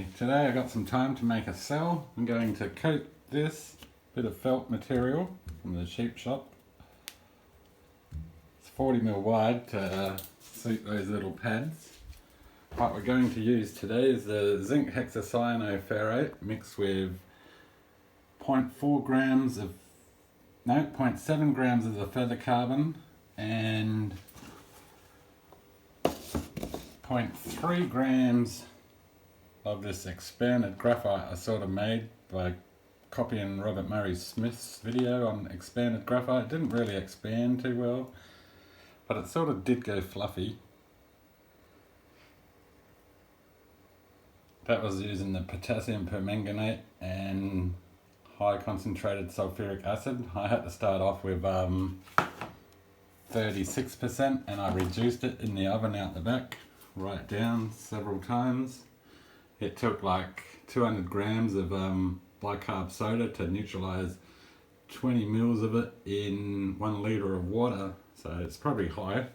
Okay, today I got some time to make a cell. I'm going to coat this bit of felt material from the sheep shop. It's 40mm wide to suit those little pads. What we're going to use today is the zinc hexacyanoferrate mixed with 0.7 grams of the feather carbon and 0.3 grams of this expanded graphite I sort of made by copying Robert Murray Smith's video on expanded graphite. It didn't really expand too well, but it sort of did go fluffy. That was using the potassium permanganate and high concentrated sulfuric acid. I had to start off with 36% and I reduced it in the oven out the back right down several times. It took like 200 grams of bicarb soda to neutralize 20 mils of it in 1 litre of water. So it's probably high,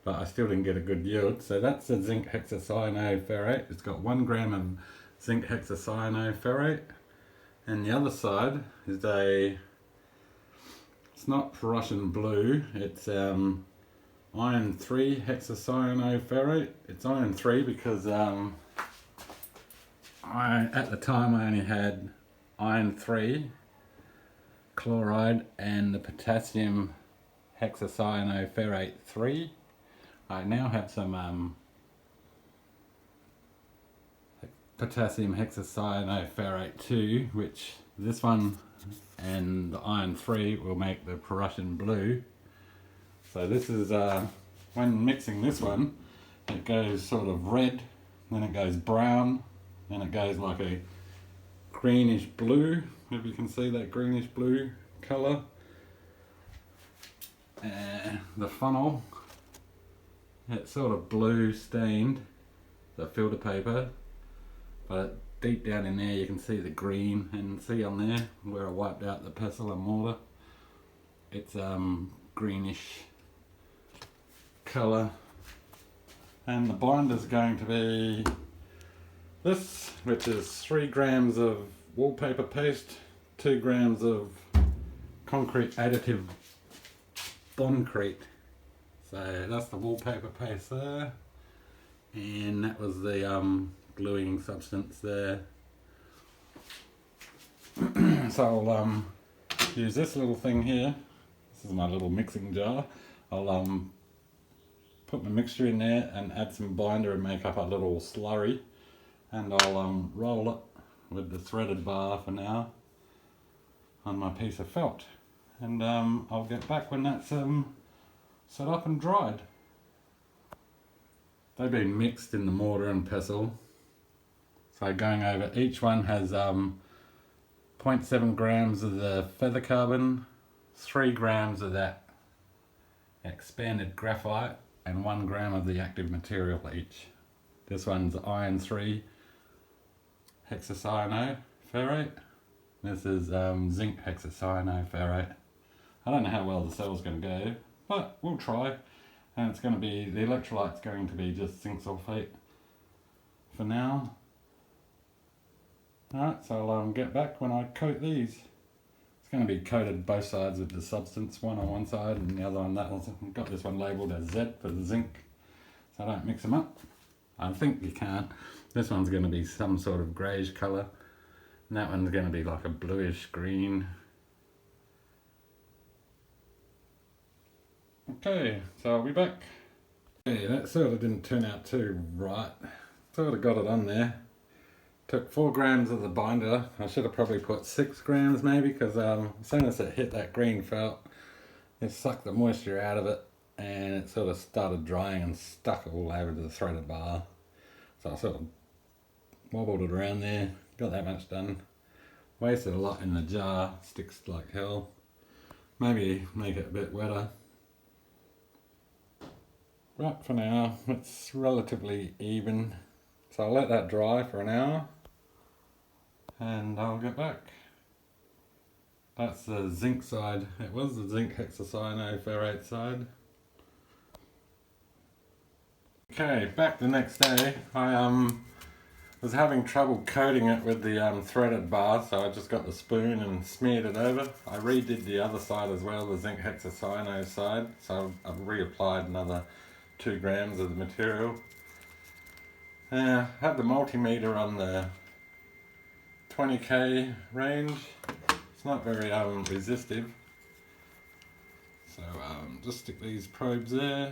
but I still didn't get a good yield. So that's the zinc hexacyanoferrate. It's got 1 gram of zinc hexacyanoferrate. And the other side is it's not Prussian blue, it's iron 3 hexacyanoferrate. It's iron 3 because at the time I only had iron 3 chloride and the potassium hexacyanoferrate 3. I now have some potassium hexacyanoferrate 2, which this one and the iron 3 will make the Prussian blue. So this is, when mixing this one, it goes sort of red, then it goes brown, then it goes like a greenish blue, if you can see that greenish blue colour. The funnel, it's sort of blue stained, the filter paper, but deep down in there you can see the green, and see on there where I wiped out the pestle and mortar, it's greenish colour. And the binder's going to be this, which is 3 grams of wallpaper paste, 2 grams of concrete additive bondcrete. So that's the wallpaper paste there, and that was the gluing substance there. So I'll use this little thing here. This is my little mixing jar. I'll put my mixture in there and add some binder and make up a little slurry, and I'll roll it with the threaded bar for now on my piece of felt, and I'll get back when that's set up and dried. They've been mixed in the mortar and pestle, so going over, each one has 0.7 grams of the feather carbon, 3 grams of that expanded graphite, and 1 gram of the active material each. This one's iron 3 hexacyanoferrate. This is zinc hexacyanoferrate. I don't know how well the cell's going to go, but we'll try. And it's going to be, the electrolyte's going to be just zinc sulphate for now. Alright, so I'll get back when I coat these. It's going to be coated both sides with the substance, one on one side and the other on that one. I've got this one labelled as Z for the zinc, so I don't mix them up. I think you can't. This one's going to be some sort of greyish colour, and that one's going to be like a bluish green. Okay, so I'll be back. Okay, that sort of didn't turn out too right. Sort of got it on there. Took 4 grams of the binder. I should have probably put 6 grams maybe, because as soon as it hit that green felt, it sucked the moisture out of it and it sort of started drying and stuck all over the threaded bar. So I sort of wobbled it around there, got that much done. Wasted a lot in the jar, sticks like hell. Maybe make it a bit wetter. But for now, it's relatively even. So I'll let that dry for an hour and I'll get back. That's the zinc side. It was the zinc hexacyanoferrate side. Okay, back the next day. I was having trouble coating it with the threaded bar, so I just got the spoon and smeared it over. I redid the other side as well, the zinc hexacyano side, so I've reapplied another 2 grams of the material. Had the multimeter on the 20k range. It's not very resistive, so just stick these probes there.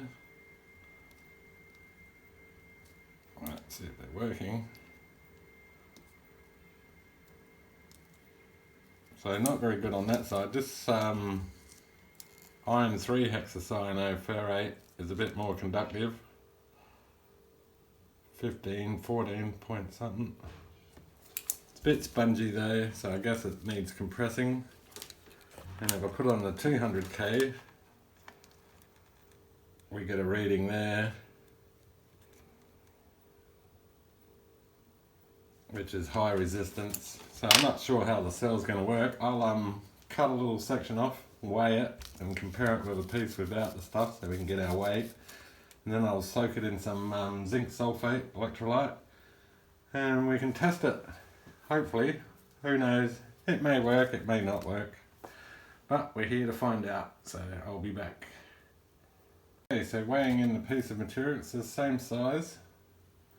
Let's see if they're working. So not very good on that side. This iron 3 hexacyanoferrate is a bit more conductive. 14 point something. It's a bit spongy though, so I guess it needs compressing. And if I put on the 200k, we get a reading there, which is high resistance. So I'm not sure how the cell's going to work. I'll cut a little section off, weigh it, and compare it with a piece without the stuff so we can get our weight. And then I'll soak it in some zinc sulphate electrolyte, and we can test it. Hopefully, who knows? It may work, it may not work. But we're here to find out, so I'll be back. Okay, so weighing in the piece of material, it's the same size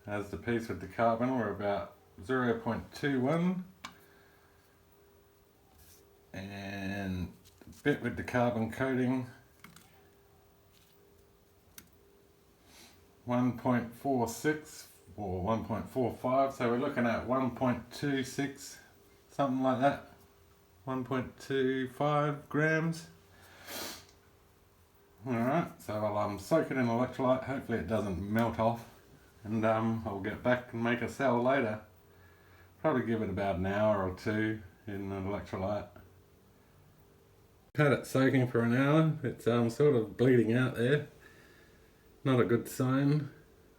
as the piece with the carbon. We're about 0.21, and the bit with the carbon coating 1.46 or 1.45, so we're looking at 1.26, something like that, 1.25 grams. Alright, so I'll soak it in electrolyte, hopefully it doesn't melt off, and I'll get back and make a cell later. Probably give it about an hour or 2 in an electrolyte. Had it soaking for an hour. It's sort of bleeding out there. Not a good sign.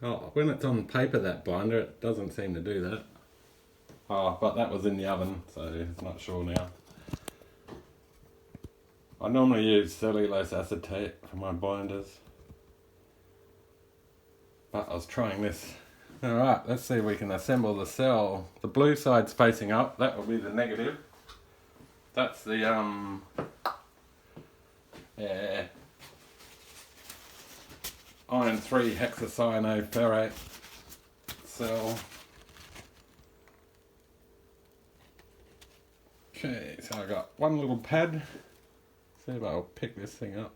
Oh, when it's on paper, that binder, it doesn't seem to do that. Oh, but that was in the oven, so it's not sure now. I normally use cellulose acetate for my binders, but I was trying this. Alright, let's see if we can assemble the cell. The blue side's facing up, that will be the negative. That's the iron 3 hexacyanoferrate cell. Okay, so I got one little pad. See if I'll pick this thing up.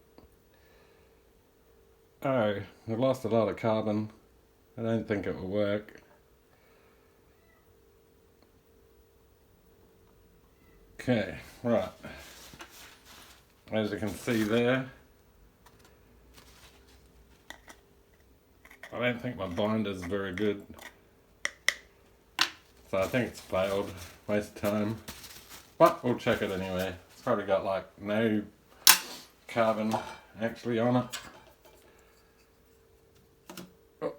Oh, I've lost a lot of carbon. I don't think it will work. Okay, right. As you can see there, I don't think my binder's very good. So I think it's failed. Waste of time. But we'll check it anyway. It's probably got like no carbon actually on it. Oh.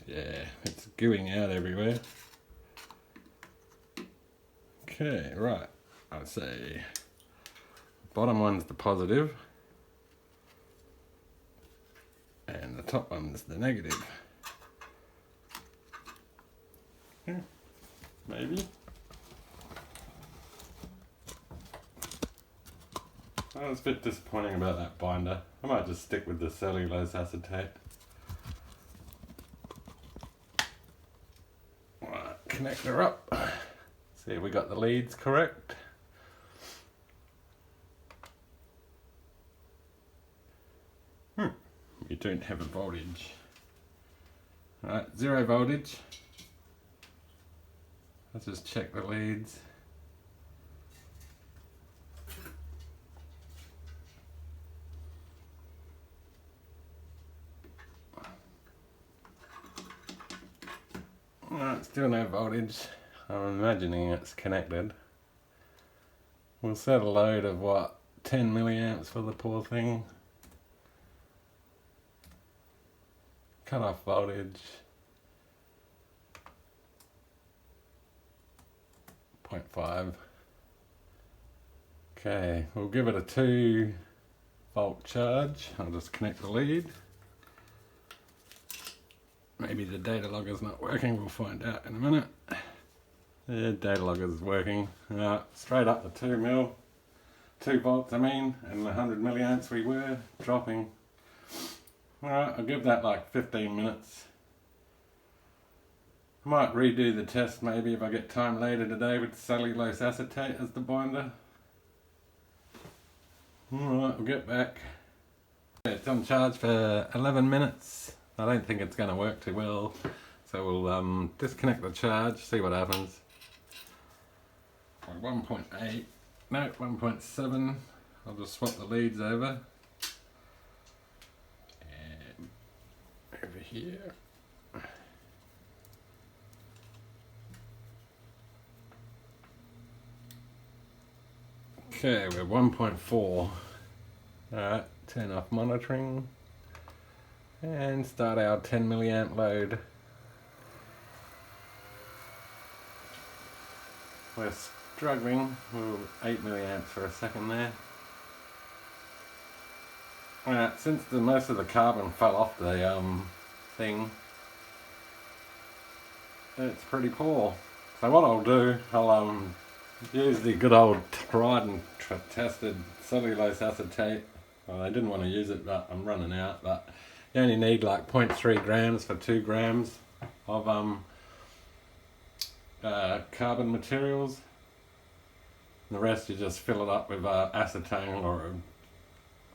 Yeah, it's gooing out everywhere. Okay, right. I'd say bottom one's the positive and the top one's the negative. Yeah, maybe. Oh, it's a bit disappointing about that binder. I might just stick with the cellulose acetate. Right, connect her up. See if we got the leads correct. You don't have a voltage. Alright, 0 voltage. Let's just check the leads. Alright, still no voltage. I'm imagining it's connected. We'll set a load of what, 10 milliamps for the poor thing. Cut off voltage. 1.5. Okay, we'll give it a 2-volt charge. I'll just connect the lead. Maybe the data logger's not working, we'll find out in a minute. Yeah, data logger's working. Straight up the 2 volts I mean, and 100 milliamps we were dropping. Alright, I'll give that like 15 minutes. I might redo the test maybe if I get time later today with cellulose acetate as the binder. Alright, we'll get back. It's on charge for 11 minutes. I don't think it's going to work too well, so we'll disconnect the charge, see what happens. 1.8, no, 1.7. I'll just swap the leads over. And over here. Okay, we're 1.4. Alright, turn off monitoring and start our 10 milliamp load. We're struggling with 8 milliamps for a second there. Alright, since most of the carbon fell off the thing, it's pretty poor. So what I'll do, I'll use the good old tried and tested cellulose acetate. Well, I didn't want to use it, but I'm running out. But you only need like 0.3 grams for 2 grams of carbon materials. And the rest you just fill it up with acetone, or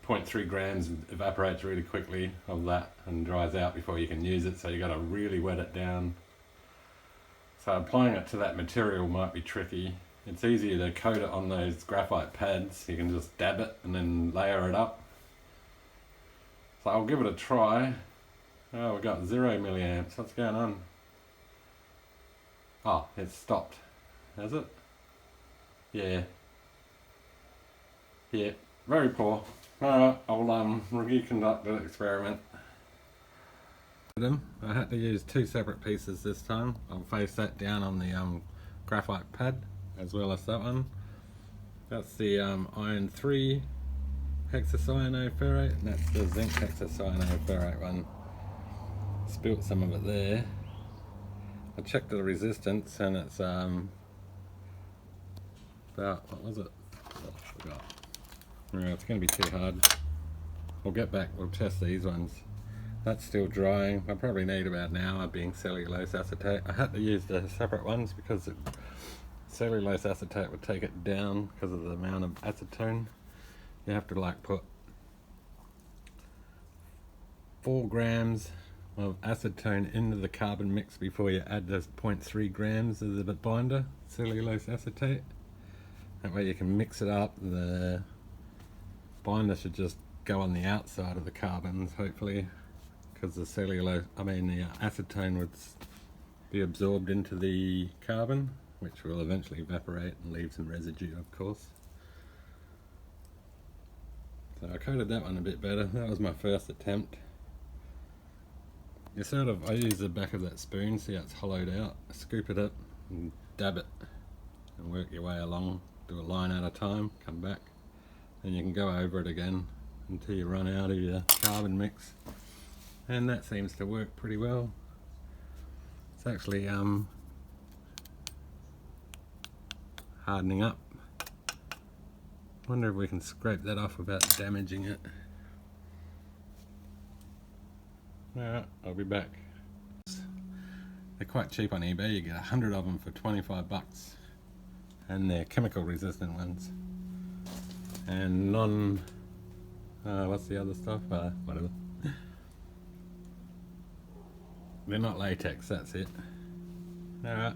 0.3 grams evaporates really quickly of that and dries out before you can use it. So you got to really wet it down. So applying it to that material might be tricky. It's easier to coat it on those graphite pads. You can just dab it and then layer it up. So I'll give it a try. Oh, we've got 0 milliamps. What's going on? Oh, it's stopped. Has it? Yeah. Yeah, very poor. Alright, I'll reconduct the experiment. I had to use 2 separate pieces this time. I'll face that down on the graphite pad, as well as that one. That's the iron 3 hexacyanoferrate, and that's the zinc hexacyanoferrate one. Spilt some of it there. I checked the resistance and it's about, what was it? Oh, I forgot. Yeah, it's going to be too hard. We'll get back, we'll test these ones. That's still drying. I probably need about an hour being cellulose acetate. I had to use the separate ones because cellulose acetate would take it down because of the amount of acetone. You have to like put 4 grams of acetone into the carbon mix before you add those 0.3 grams of the binder, cellulose acetate. That way you can mix it up. The binder should just go on the outside of the carbons, hopefully, because the the acetone would be absorbed into the carbon, which will eventually evaporate and leave some residue, of course. So I coated that one a bit better. That was my first attempt. You I use the back of that spoon, see how it's hollowed out, scoop it up and dab it and work your way along. Do a line at a time, come back, and you can go over it again until you run out of your carbon mix. And that seems to work pretty well. It's actually hardening up. Wonder if we can scrape that off without damaging it. Alright, I'll be back. They're quite cheap on eBay. You get 100 of them for 25 bucks. And they're chemical resistant ones. And what's the other stuff? Whatever. They're not latex, that's it. Alright.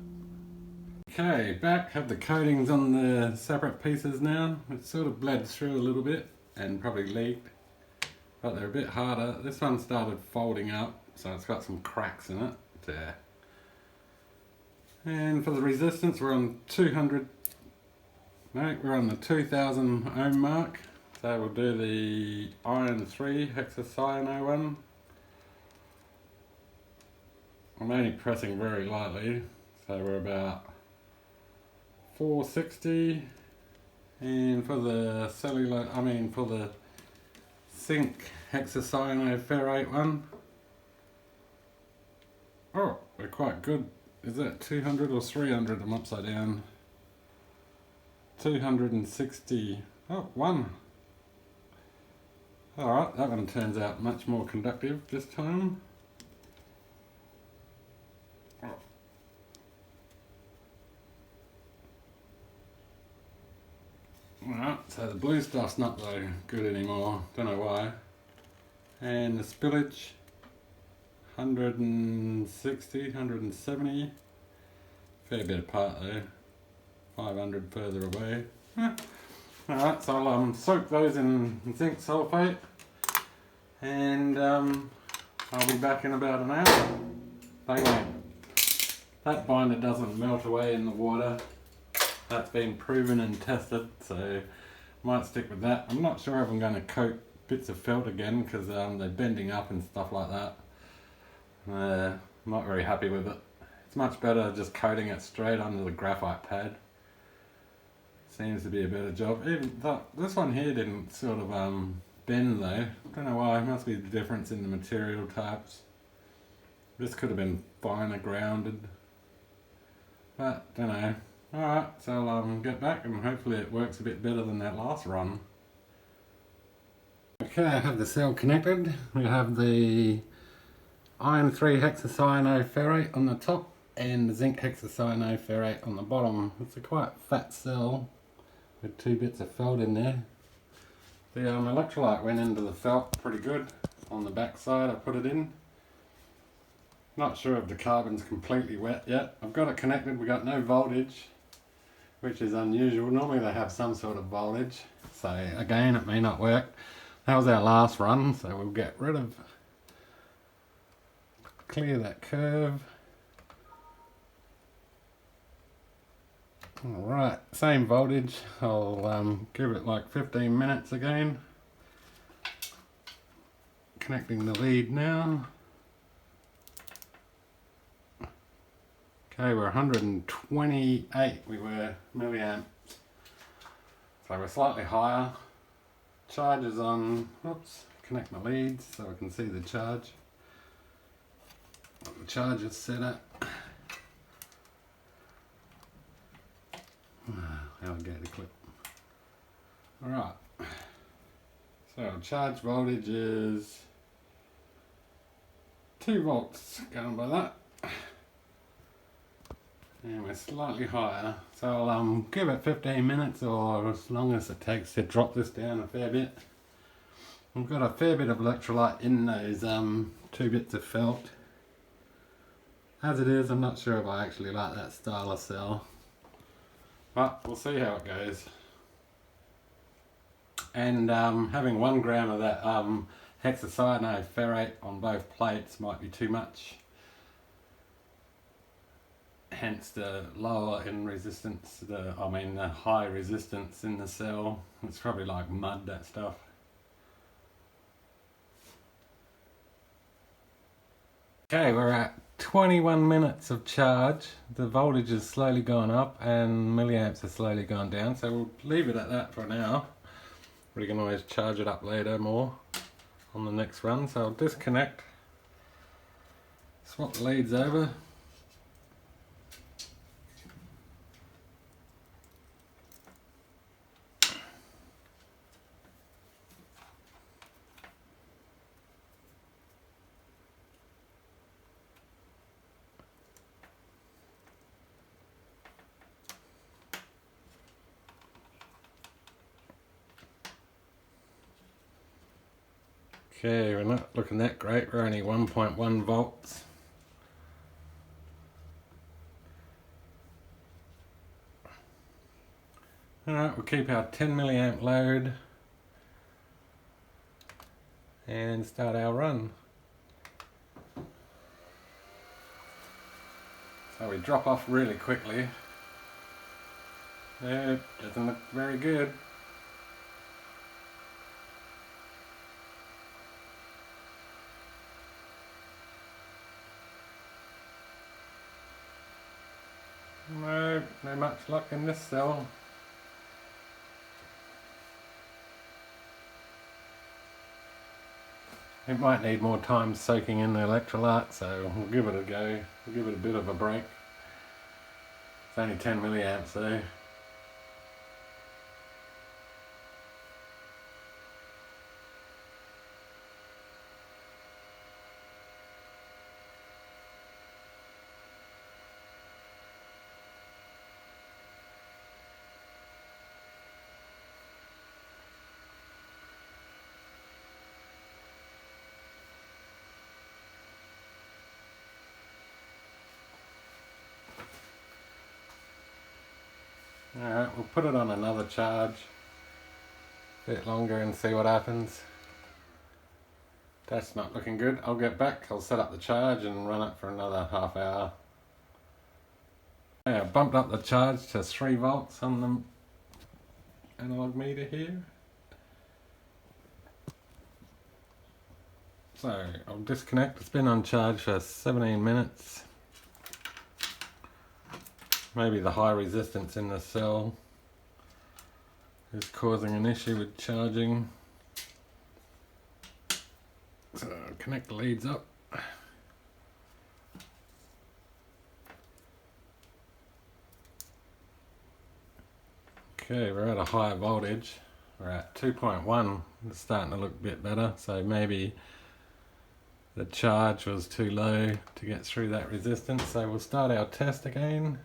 Okay, back. Have the coatings on the separate pieces now. It's sort of bled through a little bit and probably leaked, but they're a bit harder. This one started folding up, so it's got some cracks in it there. And for the resistance, we're on 200. No, we're on the 2000 ohm mark. So we'll do the iron 3 hexacyano one. I'm only pressing very lightly, so we're about 460, and for the for the zinc hexacyanoferrate one, oh, we're quite good. Is that 200 or 300? I'm upside down. 260. Oh, one. Alright, that one turns out much more conductive this time. Alright, so the blue stuff's not so good anymore, don't know why. And the spillage, 160, 170. Fair bit apart though, 500 further away. Alright, so I'll soak those in zinc sulphate, and I'll be back in about an hour. They won't. That binder doesn't melt away in the water. That's been proven and tested, so might stick with that. I'm not sure if I'm going to coat bits of felt again because they're bending up and stuff like that. I'm not very happy with it. It's much better just coating it straight under the graphite pad. Seems to be a better job. Even this one here didn't sort of bend though. Don't know why. It must be the difference in the material types. This could have been finer grounded, but don't know. Alright, so I'll get back and hopefully it works a bit better than that last run. Okay, I have the cell connected. We have the iron 3 hexacyanoferrate on the top and the zinc hexacyanoferrate on the bottom. It's a quite fat cell with 2 bits of felt in there. The electrolyte went into the felt pretty good on the back side. I put it in. Not sure if the carbon's completely wet yet. I've got it connected. We got no voltage, which is unusual. Normally they have some sort of voltage, so again it may not work. That was our last run, so we'll get rid of, clear that curve. Alright, same voltage. I'll give it like 15 minutes again. Connecting the lead now. Okay, we're 128 we were milliamps. So we're slightly higher. Charge is on, oops, connect my leads so I can see the charge. What the charge is set at. Alligator clip. Alright. So charge voltage is 2 volts, going by that. And we're slightly higher, so I'll give it 15 minutes or as long as it takes to drop this down a fair bit. We've got a fair bit of electrolyte in those 2 bits of felt. As it is, I'm not sure if I actually like that style of cell, but we'll see how it goes. And having 1 gram of that hexacyanoferrate on both plates might be too much. Hence the lower in resistance, the high resistance in the cell. It's probably like mud, that stuff. Okay, we're at 21 minutes of charge. The voltage has slowly gone up and milliamps has slowly gone down, so we'll leave it at that for now. We can always charge it up later more on the next run. So I'll disconnect, swap the leads over. Okay, we're not looking that great, we're only 1.1 volts. Alright, we'll keep our 10 milliamp load and start our run. So we drop off really quickly. It doesn't look very good. No, no much luck in this cell. It might need more time soaking in the electrolyte, so we'll give it a go. We'll give it a bit of a break. It's only 10 milliamps though. Alright, we'll put it on another charge a bit longer and see what happens. That's not looking good. I'll get back, I'll set up the charge and run it for another half hour. Yeah, I bumped up the charge to 3 volts on the analog meter here. So I'll disconnect. It's been on charge for 17 minutes. Maybe the high resistance in the cell is causing an issue with charging. So I'll connect the leads up. Okay, we're at a higher voltage. We're at 2.1. It's starting to look a bit better. So maybe the charge was too low to get through that resistance. So we'll start our test again.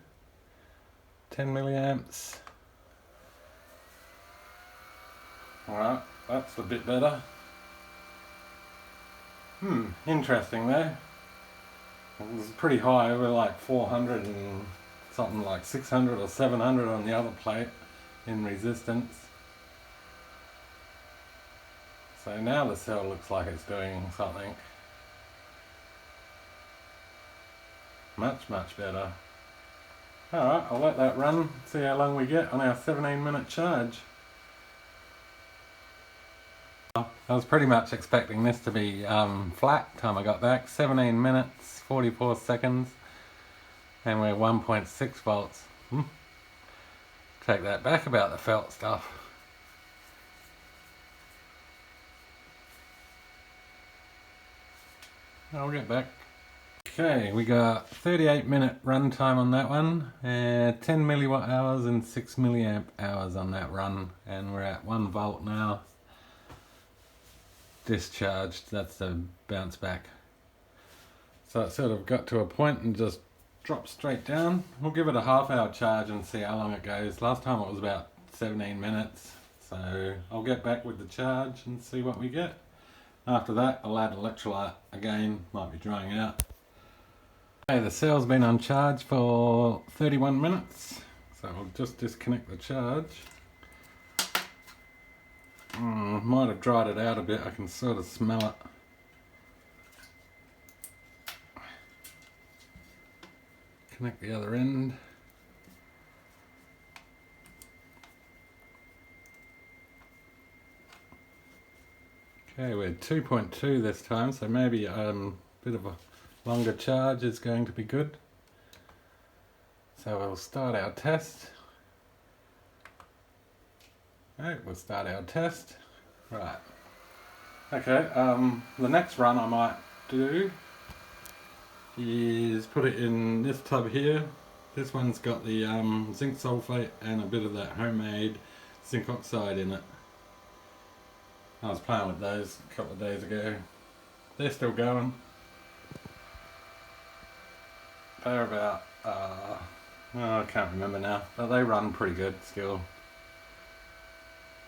10 milliamps. Alright, that's a bit better. Interesting there. It was pretty high, we're like 400 and something like 600 or 700 on the other plate in resistance. So now the cell looks like it's doing something much better. Alright, I'll let that run, see how long we get on our 17-minute charge. I was pretty much expecting this to be flat time I got back. 17 minutes, 44 seconds, and we're 1.6 volts. Take that back about the felt stuff. I'll get back. Okay, we got 38-minute run time on that one, 10 milliwatt hours and 6 milliamp hours on that run, and we're at 1 volt now. Discharged, that's the bounce back. So it sort of got to a point and just dropped straight down. We'll give it a half-hour charge and see how long it goes. Last time it was about 17 minutes, so I'll get back with the charge and see what we get. After that, I'll add electrolyte again, might be drying out. Okay, the cell's been on charge for 31 minutes, so I'll just disconnect the charge. Might have dried it out a bit, I can sort of smell it. Connect the other end. Okay, we're 2.2 this time, so maybe a bit of a longer charge is going to be good. So we'll start our test. Right, we'll start our test. Right. Okay, the next run I might do is put it in this tub here. This one's got the zinc sulphate and a bit of that homemade zinc oxide in it. I was playing with those a couple of days ago. They're still going. They're about, I can't remember now, but they run pretty good still.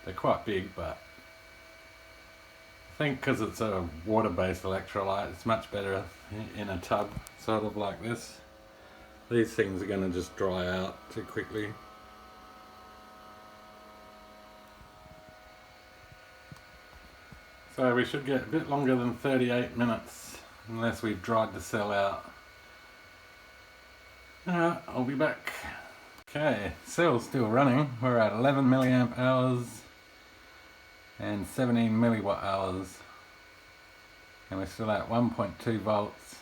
They're quite big, but I think because it's a water-based electrolyte, it's much better in a tub, sort of like this. These things are going to just dry out too quickly. So we should get a bit longer than 38 minutes, unless we've dried the cell out. Alright, I'll be back. Okay, cell's still running. We're at 11 milliamp hours and 17 milliwatt hours. And we're still at 1.2 volts,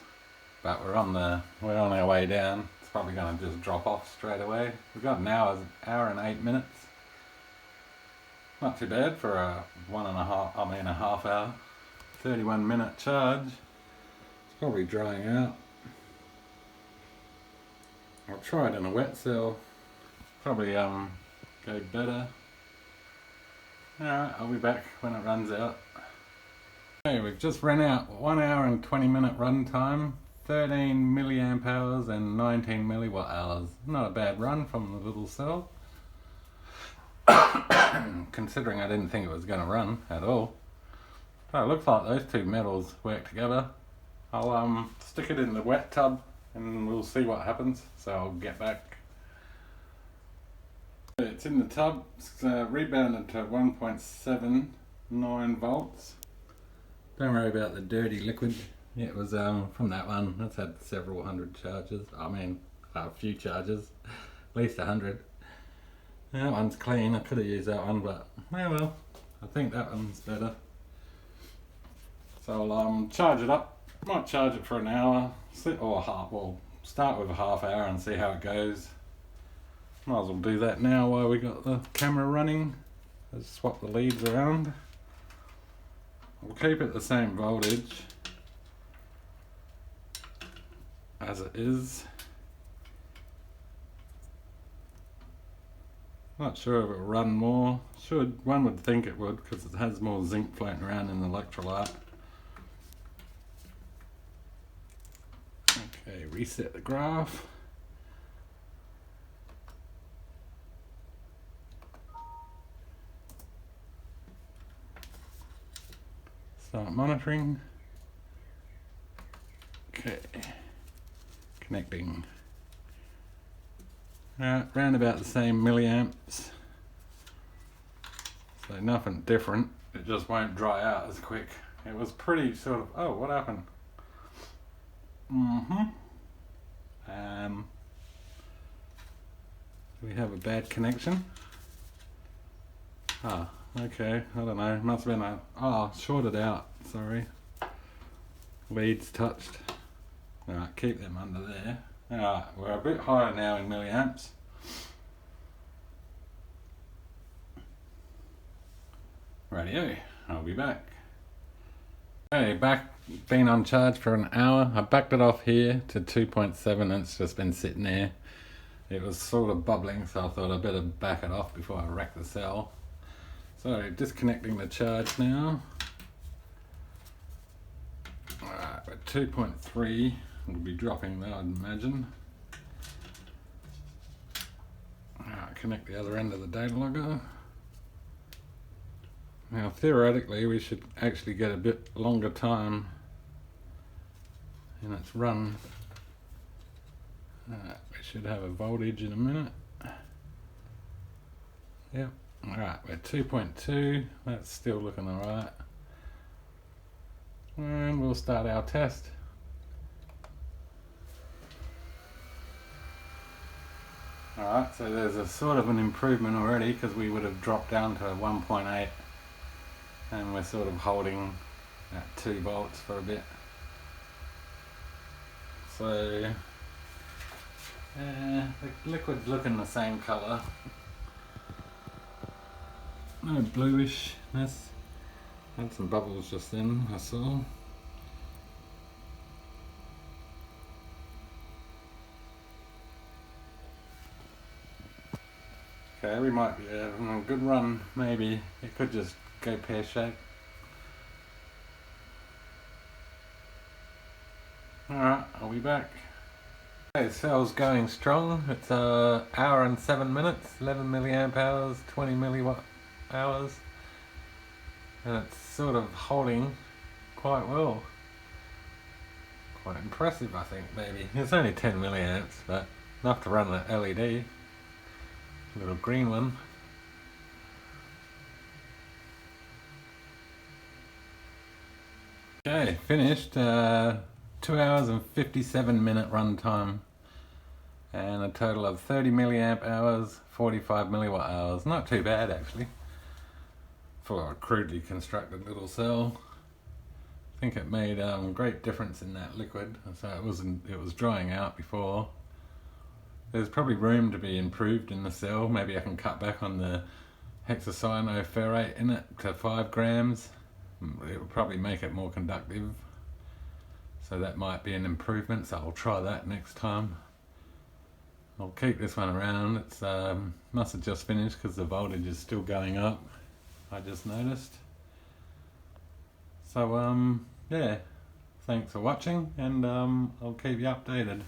but we're on our way down. it's probably going to just drop off straight away. We've got an hour and 8 minutes. Not too bad for a a half hour, 31-minute charge. It's probably drying out. I'll try it in a wet cell. Probably go better. Alright, I'll be back when it runs out. Okay, we've just run out 1 hour and 20-minute run time, 13 milliamp hours and 19 milliwatt hours. Not a bad run from the little cell. Considering I didn't think it was going to run at all. So it looks like those two metals work together. I'll stick it in the wet tub and we'll see what happens. So I'll get back. It's in the tub. It's rebounded to 1.79 volts. Don't worry about the dirty liquid. It was from that one. That's had several hundred charges. I mean, a few charges. At least 100. That one's clean. I could have used that one, but oh well. I think that one's better. So I'll charge it up. Might charge it for an hour, or half. Well, start with a half hour and see how it goes. Might as well do that now while we got the camera running. Let's swap the leads around. We'll keep it the same voltage as it is. Not sure if it'll run more. One would think it would because it has more zinc floating around in the electrolyte. Okay, reset the graph. Start monitoring. Okay, connecting. Round about the same milliamps. So nothing different. It just won't dry out as quick. It was pretty sort of, oh, what happened? Do we have a bad connection? Ah, okay, I don't know. Must have been shorted out, sorry. Leads touched. Alright, keep them under there. Alright, we're a bit higher now in milliamps. Rightio, I'll be back. Okay, been on charge for an hour. I backed it off here to 2.7 and it's just been sitting there. It was sort of bubbling, so I thought I'd better back it off before I wreck the cell. So, disconnecting the charge now. Alright, we're 2.3. We'll be dropping that, I'd imagine. Alright, connect the other end of the data logger. Now, theoretically, we should actually get a bit longer time in its run. We should have a voltage in a minute. Yep. Alright, we're 2.2. That's still looking alright. And we'll start our test. Alright, so there's a sort of an improvement already because we would have dropped down to 1.8 and we're sort of holding at 2 volts for a bit. So the liquid's looking the same colour. No bluishness. Had some bubbles just then, I saw. Okay, we might be having a good run, maybe. It could just go pear-shaped. Alright, I'll be back. Okay, cell's going strong. It's an hour and 7 minutes, 11 milliamp hours, 20 milliwatt hours. And it's sort of holding quite well. Quite impressive, I think, maybe. It's only 10 milliamps, but enough to run the LED. Little green one. Okay, finished. 2 hours and 57-minute run time. And a total of 30 milliamp hours, 45 milliwatt hours. Not too bad, actually. For a crudely constructed little cell. I think it made great difference in that liquid. So it was drying out before. There's probably room to be improved in the cell. Maybe I can cut back on the hexacyanoferrate in it to 5 grams. It will probably make it more conductive. So that might be an improvement, so I'll try that next time. I'll keep this one around. It's must have just finished because the voltage is still going up, I just noticed. So yeah, thanks for watching, and I'll keep you updated.